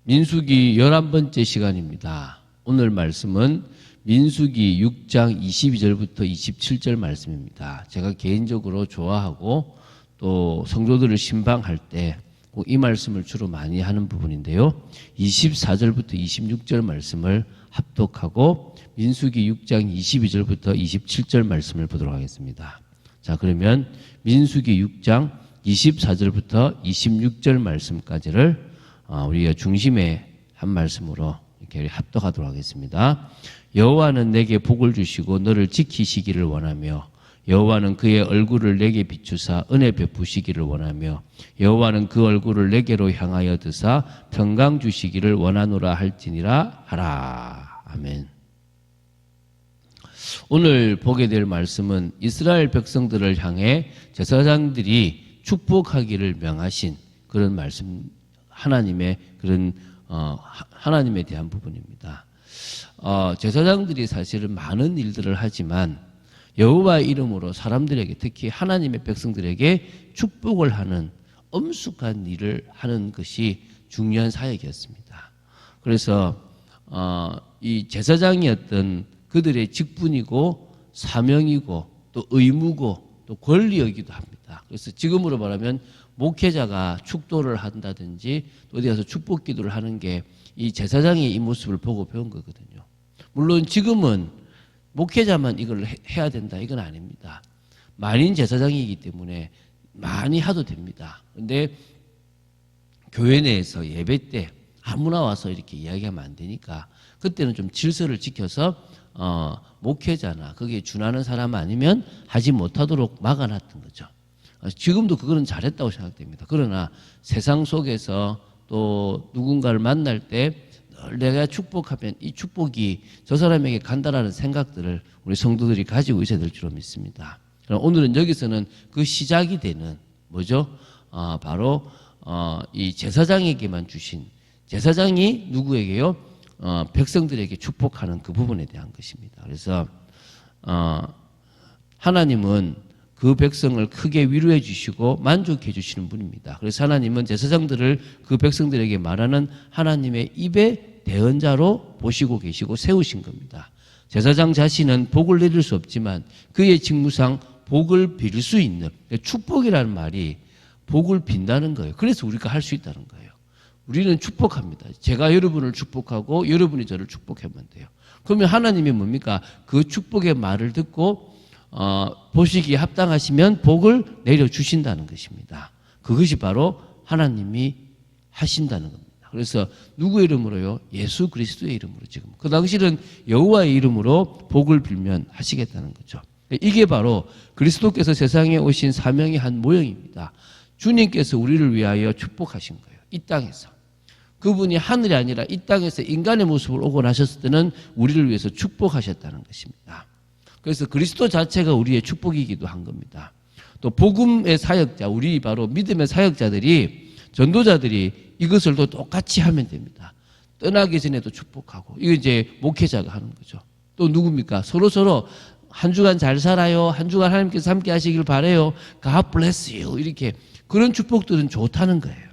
민수기 11번째 시간입니다. 오늘 말씀은 민수기 6장 22절부터 27절 말씀입니다. 제가 개인적으로 좋아하고 또 성도들을 신방할 때 꼭 이 말씀을 주로 많이 하는 부분인데요. 24절부터 26절 말씀을 합독하고 민수기 6장 22절부터 27절 말씀을 보도록 하겠습니다. 자, 그러면 민수기 6장 24절부터 26절 말씀까지를 우리가 중심의 한 말씀으로 이렇게 합독하도록 하겠습니다. 여호와는 내게 복을 주시고 너를 지키시기를 원하며 여호와는 그의 얼굴을 내게 비추사 은혜 베푸시기를 원하며 여호와는 그 얼굴을 내게로 향하여 드사 평강 주시기를 원하노라 할지니라 하라. 아멘. 오늘 보게 될 말씀은 이스라엘 백성들을 향해 제사장들이 축복하기를 명하신 그런 말씀, 하나님의 그런 하나님에 대한 부분입니다. 제사장들이 사실은 많은 일들을 하지만 여호와의 이름으로 사람들에게, 특히 하나님의 백성들에게 축복을 하는 엄숙한 일을 하는 것이 중요한 사역이었습니다. 그래서 이 제사장이 어떤 그들의 직분이고 사명이고 또 의무고 또 권리이기도 합니다. 그래서 지금으로 말하면 목회자가 축도를 한다든지 또 어디 가서 축복 기도를 하는 게 이 제사장의 이 모습을 보고 배운 거거든요. 물론 지금은 목회자만 이걸 해야 된다, 이건 아닙니다. 만인 제사장이기 때문에 많이 해도 됩니다. 그런데 교회 내에서 예배 때 아무나 와서 이렇게 이야기하면 안 되니까 그때는 좀 질서를 지켜서 목회자나 거기에 준하는 사람 아니면 하지 못하도록 막아놨던 거죠. 지금도 그거는 잘했다고 생각됩니다. 그러나 세상 속에서 또 누군가를 만날 때 내가 축복하면 이 축복이 저 사람에게 간다라는 생각들을 우리 성도들이 가지고 있어야 될 줄로 믿습니다. 오늘은 여기서는 그 시작이 되는 뭐죠? 바로 이 제사장에게만 주신, 제사장이 누구에게요? 백성들에게 축복하는 그 부분에 대한 것입니다. 그래서 하나님은 그 백성을 크게 위로해 주시고 만족해 주시는 분입니다. 그래서 하나님은 제사장들을 그 백성들에게 말하는 하나님의 입의 대언자로 보시고 계시고 세우신 겁니다. 제사장 자신은 복을 내릴 수 없지만 그의 직무상 복을 빌 수 있는, 축복이라는 말이 복을 빈다는 거예요. 그래서 우리가 할 수 있다는 거예요. 우리는 축복합니다. 제가 여러분을 축복하고 여러분이 저를 축복하면 돼요. 그러면 하나님이 뭡니까? 그 축복의 말을 듣고 보시기에 합당하시면 복을 내려주신다는 것입니다. 그것이 바로 하나님이 하신다는 겁니다. 그래서 누구의 이름으로요? 예수 그리스도의 이름으로. 지금 그 당시는 여호와의 이름으로 복을 빌면 하시겠다는 거죠. 이게 바로 그리스도께서 세상에 오신 사명의 한 모형입니다. 주님께서 우리를 위하여 축복하신 거예요. 이 땅에서. 그분이 하늘이 아니라 이 땅에서 인간의 모습을 오고 나셨을 때는 우리를 위해서 축복하셨다는 것입니다. 그래서 그리스도 자체가 우리의 축복이기도 한 겁니다. 또 복음의 사역자, 우리 바로 믿음의 사역자들이, 전도자들이 이것을 또 똑같이 하면 됩니다. 떠나기 전에도 축복하고, 이거 이제 목회자가 하는 거죠. 또 누굽니까? 서로 한 주간 잘 살아요. 한 주간 하나님께서 함께 하시길 바라요. God bless you. 이렇게 그런 축복들은 좋다는 거예요.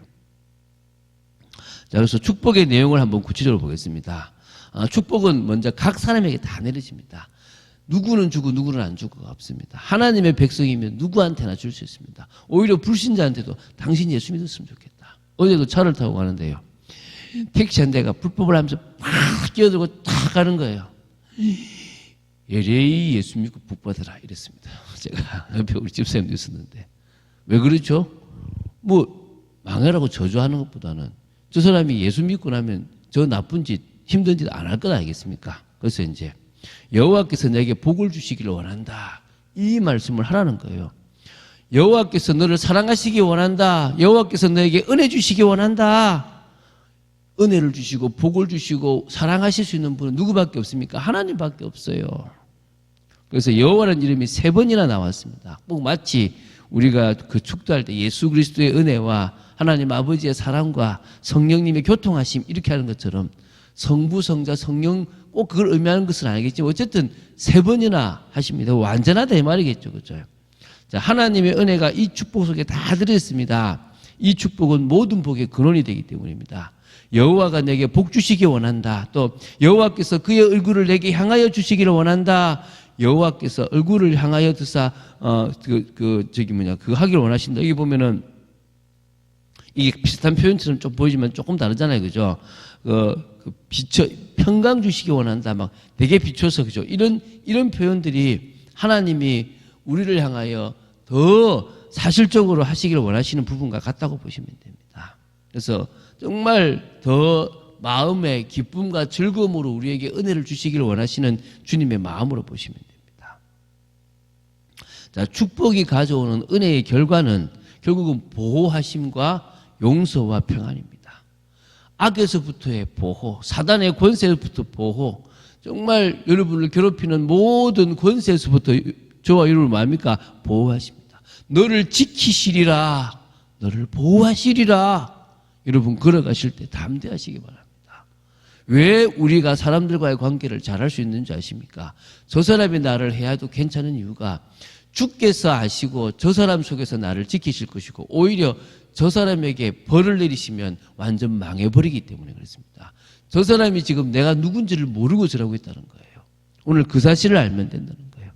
자, 그래서 축복의 내용을 한번 구체적으로 보겠습니다. 축복은 먼저 각 사람에게 다 내려집니다. 누구는 주고 누구는 안 주고가 없습니다. 하나님의 백성이면 누구한테나 줄 수 있습니다. 오히려 불신자한테도 당신 예수 믿었으면 좋겠다. 어제도 차를 타고 가는데요. 택시 한 대가 불법을 하면서 팍 끼어들고 탁 가는 거예요. 예레이 예수 믿고 복 받아라 이랬습니다. 제가 옆에 우리 집사님도 있었는데. 왜 그렇죠? 뭐 망해라고 저주하는 것보다는 저 사람이 예수 믿고 나면 저 나쁜 짓, 힘든 짓 안 할 것 아니겠습니까? 그래서 이제 여호와께서 내게 복을 주시기를 원한다. 이 말씀을 하라는 거예요. 여호와께서 너를 사랑하시기 원한다. 여호와께서 너에게 은혜 주시기 원한다. 은혜를 주시고 복을 주시고 사랑하실 수 있는 분은 누구밖에 없습니까? 하나님밖에 없어요. 그래서 여호와라는 이름이 3번이나 나왔습니다. 꼭 마치 우리가 그 축도할 때 예수 그리스도의 은혜와 하나님 아버지의 사랑과 성령님의 교통하심 이렇게 하는 것처럼 성부, 성자, 성령 꼭 그걸 의미하는 것은 아니겠지만 어쨌든 3번이나 하십니다. 완전하다 이 말이겠죠. 그렇죠? 자, 하나님의 은혜가 이 축복 속에 다 들어있습니다. 이 축복은 모든 복의 근원이 되기 때문입니다. 여호와가 내게 복 주시기 원한다. 또 여호와께서 그의 얼굴을 내게 향하여 주시기를 원한다. 여호와께서 얼굴을 향하여 드사 그 하기를 원하신다. 여기 보면은 이게 비슷한 표현처럼 좀 보이지만 조금 다르잖아요, 그죠? 비춰 평강 주시기 원한다. 막 되게 비춰서 그죠? 이런 표현들이 하나님이 우리를 향하여 더 사실적으로 하시기를 원하시는 부분과 같다고 보시면 됩니다. 그래서 정말 더 마음의 기쁨과 즐거움으로 우리에게 은혜를 주시기를 원하시는 주님의 마음으로 보시면 됩니다. 자, 축복이 가져오는 은혜의 결과는 결국은 보호하심과 용서와 평안입니다. 악에서부터의 보호, 사단의 권세로부터 보호, 정말 여러분을 괴롭히는 모든 권세에서부터 저와 여러분을 뭐합니까? 보호하십니다. 너를 지키시리라, 너를 보호하시리라. 여러분 걸어가실 때 담대하시기 바랍니다. 왜 우리가 사람들과의 관계를 잘할 수 있는지 아십니까? 저 사람이 나를 해야도 괜찮은 이유가 주께서 아시고 저 사람 속에서 나를 지키실 것이고 오히려 저 사람에게 벌을 내리시면 완전 망해버리기 때문에 그렇습니다. 저 사람이 지금 내가 누군지를 모르고 저러고 있다는 거예요. 오늘 그 사실을 알면 된다는 거예요.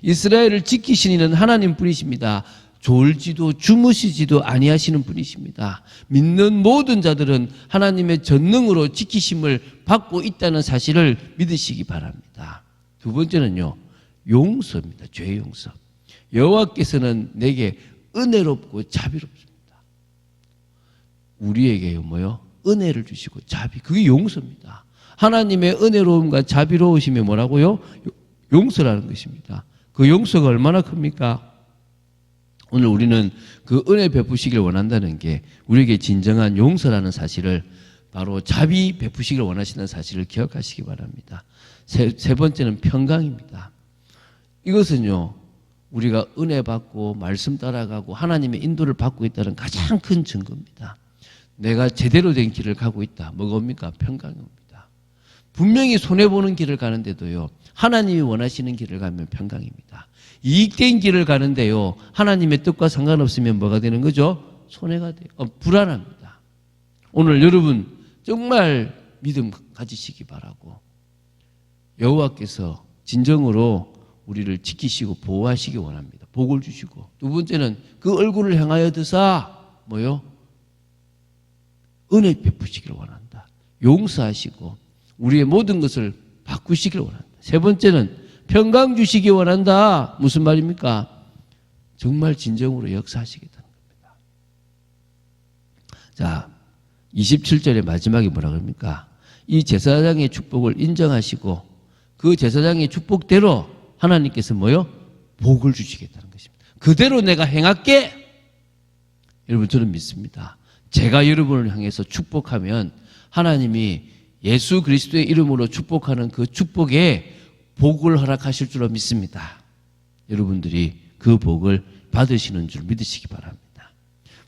이스라엘을 지키시는 이는 하나님 뿐이십니다. 졸지도 주무시지도 아니하시는 분이십니다. 믿는 모든 자들은 하나님의 전능으로 지키심을 받고 있다는 사실을 믿으시기 바랍니다. 두 번째는요, 용서입니다. 죄 용서. 여호와께서는 내게 은혜롭고 자비롭습니다. 우리에게요 뭐요? 은혜를 주시고 자비, 그게 용서입니다. 하나님의 은혜로움과 자비로우심이 뭐라고요? 용서라는 것입니다. 그 용서가 얼마나 큽니까? 오늘 우리는 그 은혜 베푸시길 원한다는 게 우리에게 진정한 용서라는 사실을, 바로 자비 베푸시길 원하시는 사실을 기억하시기 바랍니다. 세 번째는 평강입니다. 이것은요, 우리가 은혜 받고 말씀 따라가고 하나님의 인도를 받고 있다는 가장 큰 증거입니다. 내가 제대로 된 길을 가고 있다. 뭐겁니까? 평강입니다. 분명히 손해보는 길을 가는데도요, 하나님이 원하시는 길을 가면 평강입니다. 이익된 길을 가는데요, 하나님의 뜻과 상관없으면 뭐가 되는 거죠? 손해가 돼요. 불안합니다. 오늘 여러분 정말 믿음 가지시기 바라고, 여호와께서 진정으로 우리를 지키시고 보호하시기 원합니다. 복을 주시고, 두 번째는 그 얼굴을 향하여 드사 뭐요? 은혜 베푸시기를 원한다. 용서하시고 우리의 모든 것을 바꾸시기를 원한다. 세 번째는 평강 주시기 원한다. 무슨 말입니까? 정말 진정으로 역사하시겠다는 겁니다. 자, 27절의 마지막에 뭐라 그럽니까? 이 제사장의 축복을 인정하시고 그 제사장의 축복대로 하나님께서 뭐요? 복을 주시겠다는 것입니다. 그대로 내가 행할게. 여러분, 저는 믿습니다. 제가 여러분을 향해서 축복하면 하나님이 예수 그리스도의 이름으로 축복하는 그 축복에 복을 허락하실 줄로 믿습니다. 여러분들이 그 복을 받으시는 줄 믿으시기 바랍니다.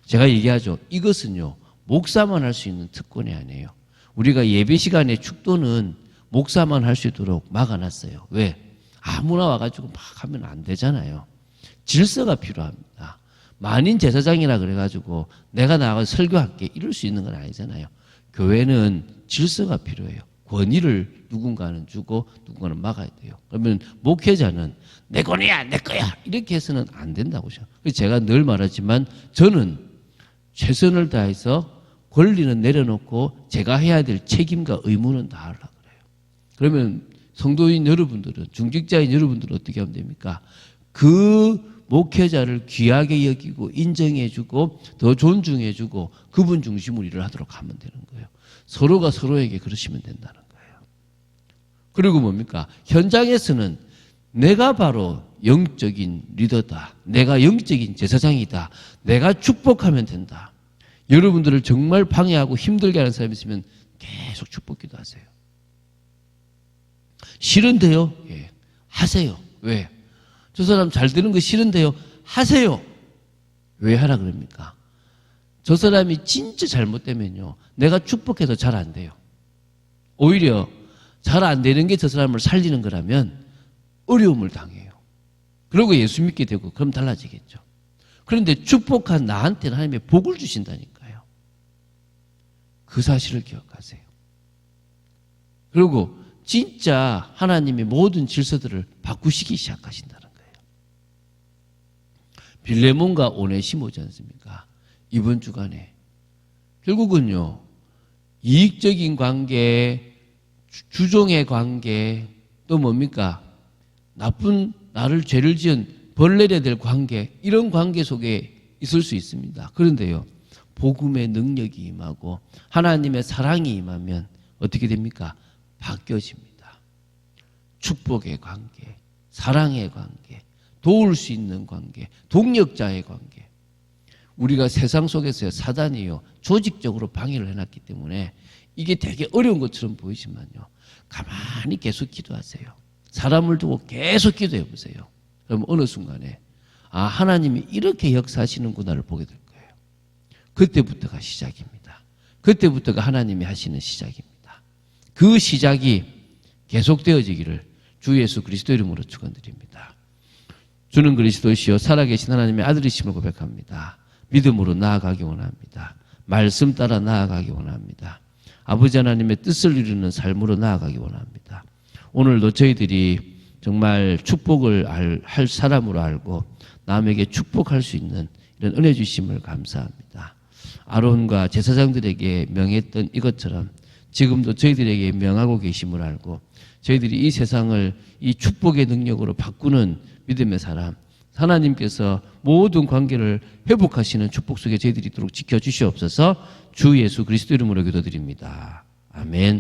제가 얘기하죠. 이것은요, 목사만 할 수 있는 특권이 아니에요. 우리가 예배 시간에 축도는 목사만 할 수 있도록 막아놨어요. 왜? 아무나 와가지고 막 하면 안 되잖아요. 질서가 필요합니다. 만인 제사장이라 그래가지고 내가 나가서 설교할게 이럴 수 있는 건 아니잖아요. 교회는 질서가 필요해요. 권위를 누군가는 주고 누군가는 막아야 돼요. 그러면 목회자는 내 권위야, 내 거야 이렇게 해서는 안 된다고 생각해요. 그래서 제가 늘 말하지만 저는 최선을 다해서 권리는 내려놓고 제가 해야 될 책임과 의무는 다 하려고 그래요. 그러면 성도인 여러분들은, 중직자인 여러분들은 어떻게 하면 됩니까? 그 목회자를 귀하게 여기고 인정해주고 더 존중해주고 그분 중심으로 일을 하도록 하면 되는 거예요. 서로가 서로에게 그러시면 된다는 거예요. 그리고 뭡니까? 현장에서는 내가 바로 영적인 리더다. 내가 영적인 제사장이다. 내가 축복하면 된다. 여러분들을 정말 방해하고 힘들게 하는 사람이 있으면 계속 축복 기도하세요. 싫은데요? 예. 하세요. 왜? 저 사람 잘 되는 거 싫은데요? 하세요. 왜 하라 그럽니까? 저 사람이 진짜 잘못되면요, 내가 축복해도 잘 안 돼요. 오히려 잘 안 되는 게 저 사람을 살리는 거라면 어려움을 당해요. 그리고 예수 믿게 되고 그럼 달라지겠죠. 그런데 축복한 나한테는 하나님의 복을 주신다니까요. 그 사실을 기억하세요. 그리고 진짜 하나님이 모든 질서들을 바꾸시기 시작하신다는 거예요. 빌레몬과 오네시모지 않습니까? 이번 주간에 결국은요, 이익적인 관계, 주종의 관계, 또 뭡니까? 나쁜 나를 죄를 지은 벌내려야 될 관계, 이런 관계 속에 있을 수 있습니다. 그런데요, 복음의 능력이 임하고 하나님의 사랑이 임하면 어떻게 됩니까? 바뀌어집니다. 축복의 관계, 사랑의 관계, 도울 수 있는 관계, 동력자의 관계. 우리가 세상 속에서 사단이요, 조직적으로 방해를 해놨기 때문에 이게 되게 어려운 것처럼 보이지만요, 가만히 계속 기도하세요. 사람을 두고 계속 기도해 보세요. 그럼 어느 순간에 하나님이 이렇게 역사하시는구나를 보게 될 거예요. 그때부터가 시작입니다. 그때부터가 하나님이 하시는 시작입니다. 그 시작이 계속되어지기를 주 예수 그리스도 이름으로 축원드립니다. 주는 그리스도시요 살아계신 하나님의 아들이심을 고백합니다. 믿음으로 나아가기 원합니다. 말씀 따라 나아가기 원합니다. 아버지 하나님의 뜻을 이루는 삶으로 나아가기 원합니다. 오늘도 저희들이 정말 축복을 할 사람으로 알고 남에게 축복할 수 있는 이런 은혜 주심을 감사합니다. 아론과 제사장들에게 명했던 이것처럼 지금도 저희들에게 명하고 계심을 알고 저희들이 이 세상을 이 축복의 능력으로 바꾸는 믿음의 사람, 하나님께서 모든 관계를 회복하시는 축복 속에 저희들이 있도록 지켜주시옵소서. 주 예수 그리스도 이름으로 기도드립니다. 아멘.